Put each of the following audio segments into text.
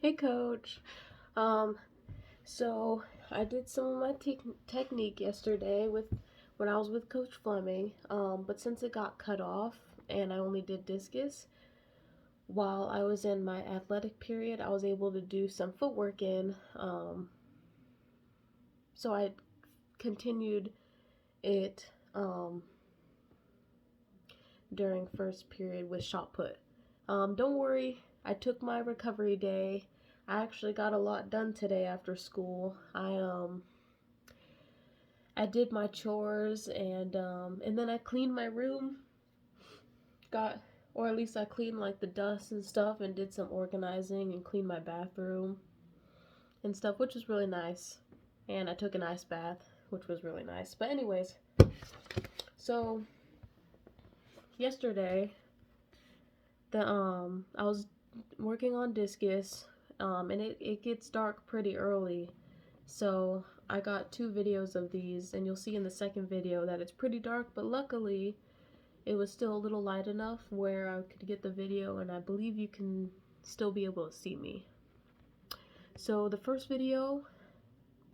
Hey coach. Um, so I did some of my technique yesterday with when I was with Coach Fleming. But since it got cut off and I only did discus while I was in my athletic period, I was able to do some footwork in. So I continued it during first period with shot put. Don't worry, I took my recovery day. I actually got a lot done today after school. I did my chores and then I cleaned my room. Got or at least I cleaned like the dust and stuff and did some organizing and cleaned my bathroom and stuff, which was really nice. And I took an ice bath, which was really nice. But anyways, so yesterday the I was working on discus and it gets dark pretty early. So I got two videos of these and you'll see in the second video that it's pretty dark, but luckily it was still a little light enough where I could get the video and I believe you can still be able to see me. So the first video,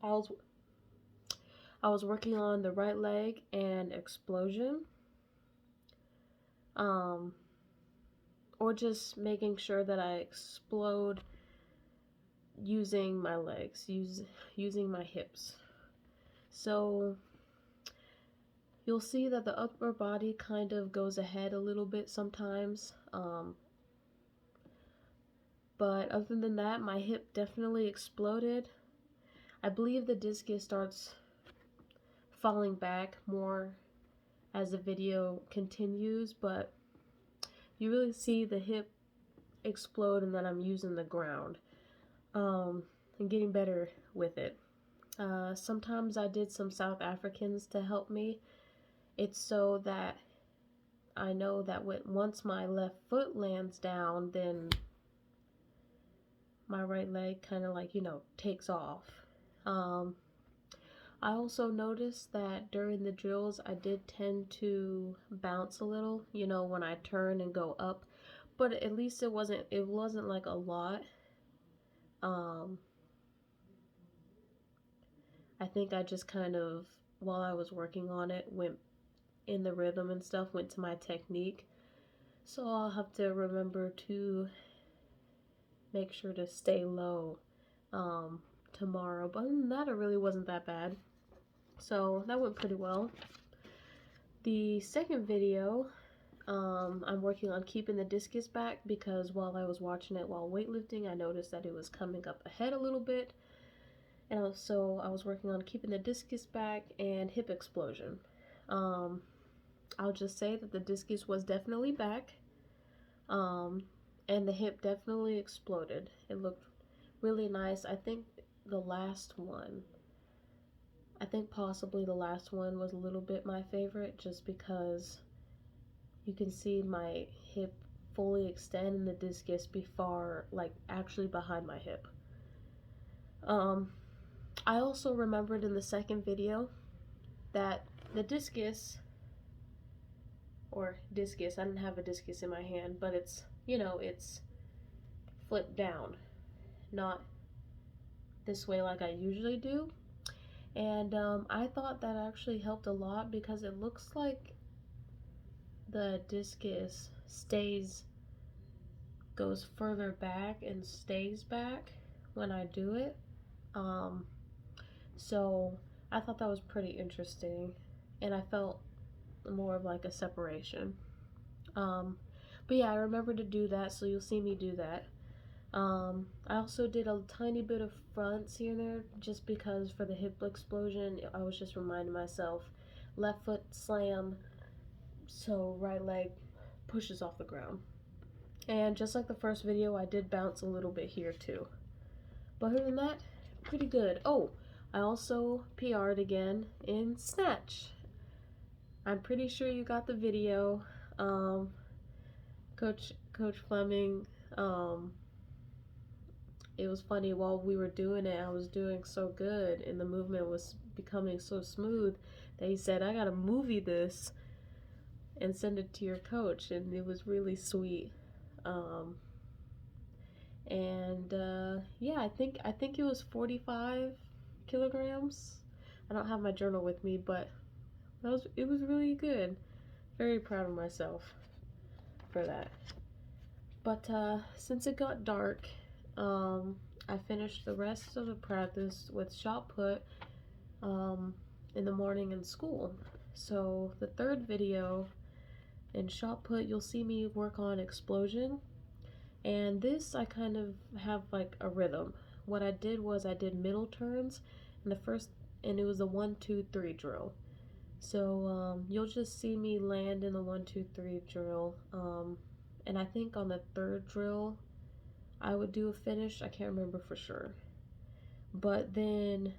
I was I was working on the right leg and explosion. Um, or just making sure that I explode using my legs, using my hips. So you'll see that the upper body kind of goes ahead a little bit sometimes. But other than that, my hip definitely exploded. I believe the discus starts falling back more as the video continues, but you really see the hip explode and then I'm using the ground and getting better with it. Sometimes I did some South Africans to help me. It's so that I know that once my left foot lands down, then my right leg kind of like, takes off. Um, I also noticed that during the drills, I did tend to bounce a little, when I turn and go up, but at least it wasn't like a lot. Um, I think I just kind of, while I was working on it, went in the rhythm and stuff, went to my technique. So I'll have to remember to make sure to stay low tomorrow. But other than that, it really wasn't that bad. So that went pretty well. The second video, I'm working on keeping the discus back because while I was watching it while weightlifting, I noticed that it was coming up ahead a little bit. And I was working on keeping the discus back and hip explosion. Um, I'll just say that the discus was definitely back. Um, and the hip definitely exploded. It looked really nice. The last one, I think possibly the last one was a little bit my favorite just because you can see my hip fully extend and the discus be far, like actually behind my hip. I also remembered in the second video that the discus, or discus, I didn't have a discus in my hand, but it's flipped down, not this way like I usually do. And I thought that actually helped a lot because it looks like the discus goes further back and stays back when I do it. Um, so I thought that was pretty interesting, and I felt more of like a separation. Um, but yeah, I remember to do that, so you'll see me do that. I also did a tiny bit of fronts here and there just because for the hip explosion, I was just reminding myself left foot slam, so right leg pushes off the ground. And just like the first video, I did bounce a little bit here too. But other than that, pretty good. Oh, I also PR'd again in snatch. I'm pretty sure you got the video. Um, Coach Fleming, it was funny while we were doing it, I was doing so good and the movement was becoming so smooth that he said, I gotta movie this and send it to your coach, and it was really sweet. Um, and yeah, I think it was 45 kilograms. I don't have my journal with me, but it was really good. Very proud of myself for that. But since it got dark, I finished the rest of the practice with shot put um, in the morning in school. So the third video in shot put, you'll see me work on explosion. And this, I kind of have like a rhythm. What I did was I did middle turns, and and it was a 1-2-3 drill. So you'll just see me land in the 1-2-3 drill. And I think on the third drill, I would do a finish. I can't remember for sure. But then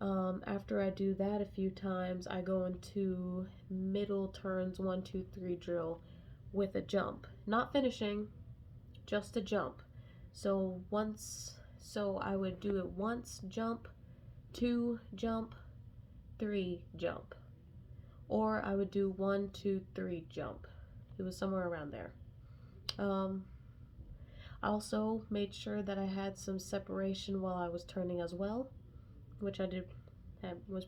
after I do that a few times, I go into middle turns 1-2-3 drill with a jump. Not finishing, just a jump. So I would do it once, jump, 2, jump, 3, jump. Or I would do 1-2-3, jump. It was somewhere around there. I also made sure that I had some separation while I was turning as well, which I did. Was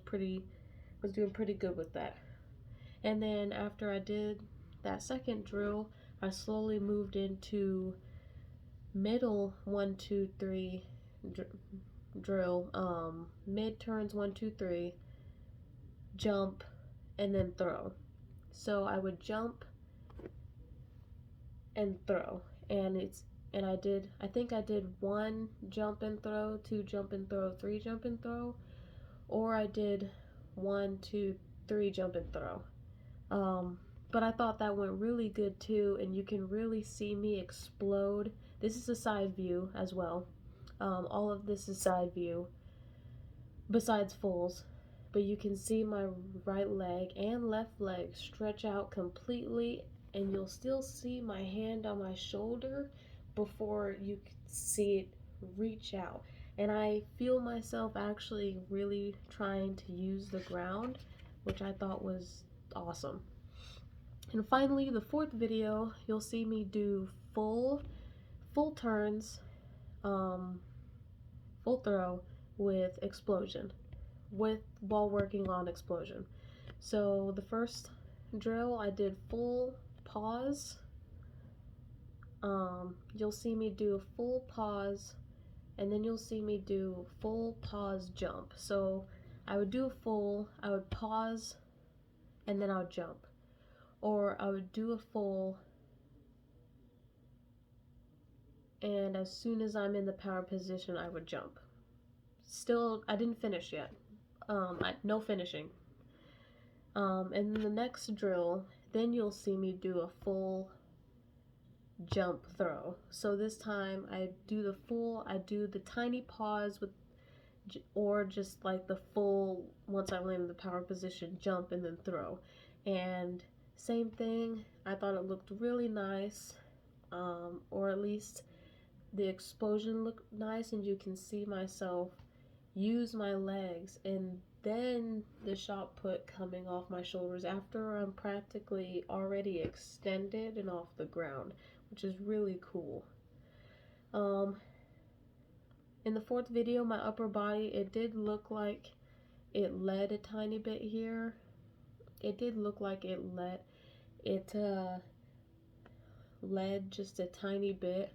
doing pretty good with that. And then after I did that second drill, I slowly moved into middle 1-2-3 drill. Mid turns 1-2-3, jump, and then throw. So I would jump and throw, and I think I did 1 jump and throw, 2 jump and throw, 3 jump and throw, or I did 1, 2, 3 jump and throw. But I thought that went really good too, and you can really see me explode. This is a side view as well. All of this is side view, besides fulls. But you can see my right leg and left leg stretch out completely, and you'll still see my hand on my shoulder before you see it reach out. And I feel myself actually really trying to use the ground, which I thought was awesome. And finally, the fourth video, you'll see me do full turns, full throw with explosion, while working on explosion. So the first drill, I did full pause. You'll see me do a full pause, and then you'll see me do full pause jump. So I would do a full, I would pause, and then I would jump. Or I would do a full, and as soon as I'm in the power position, I would jump. Still, I didn't finish yet. No finishing. And the next drill, then you'll see me do a full jump throw. So this time I do the tiny pause or just like the full, once I land in the power position, jump and then throw. And same thing, I thought it looked really nice, or at least the explosion looked nice, and you can see myself use my legs, and then the shot put coming off my shoulders after I'm practically already extended and off the ground, which is really cool. In the fourth video, my upper body, it did look like it led a tiny bit here. It did look like it led just a tiny bit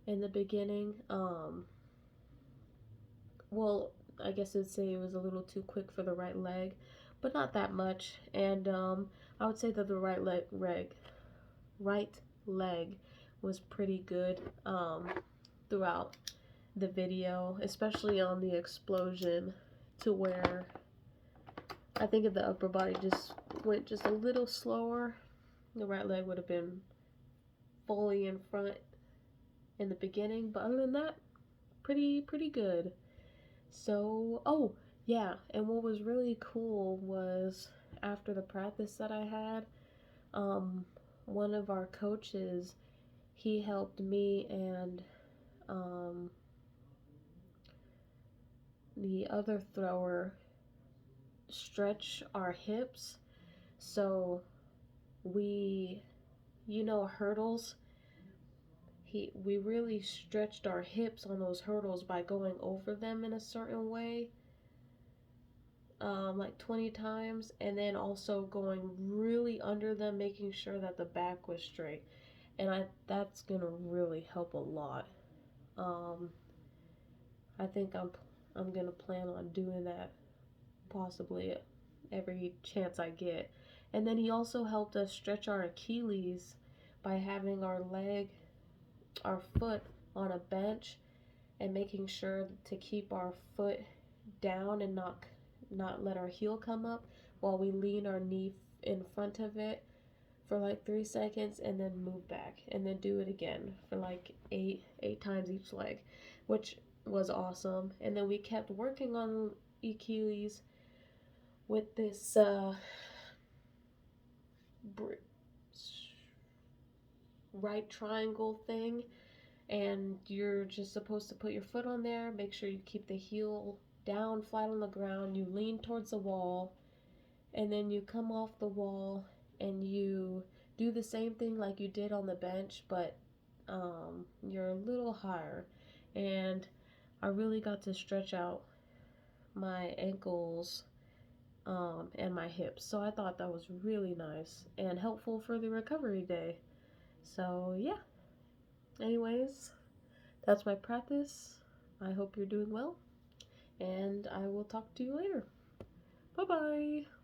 in the beginning. Well, I guess I'd say it was a little too quick for the right leg, but not that much. And I would say that the right leg was pretty good throughout the video, especially on the explosion, to where I think if the upper body just went just a little slower, the right leg would have been fully in front in the beginning. But other than that, pretty good. So, oh yeah, and what was really cool was after the practice that I had, one of our coaches, he helped me and the other thrower stretch our hips. So hurdles, we really stretched our hips on those hurdles by going over them in a certain way, like 20 times, and then also going really under them, making sure that the back was straight. And that's gonna really help a lot. Um, I think I'm gonna plan on doing that possibly every chance I get. And then he also helped us stretch our Achilles by having our foot on a bench and making sure to keep our foot down and not let our heel come up while we lean our knee in front of it for like 3 seconds and then move back and then do it again for like eight times each leg, which was awesome. And then we kept working on Achilles with this right triangle thing, and you're just supposed to put your foot on there, make sure you keep the heel down flat on the ground, you lean towards the wall, and then you come off the wall and you do the same thing like you did on the bench, but you're a little higher. And I really got to stretch out my ankles and my hips, so I thought that was really nice and helpful for the recovery day. So yeah, anyways, that's my practice. I hope you're doing well, and I will talk to you later. Bye bye.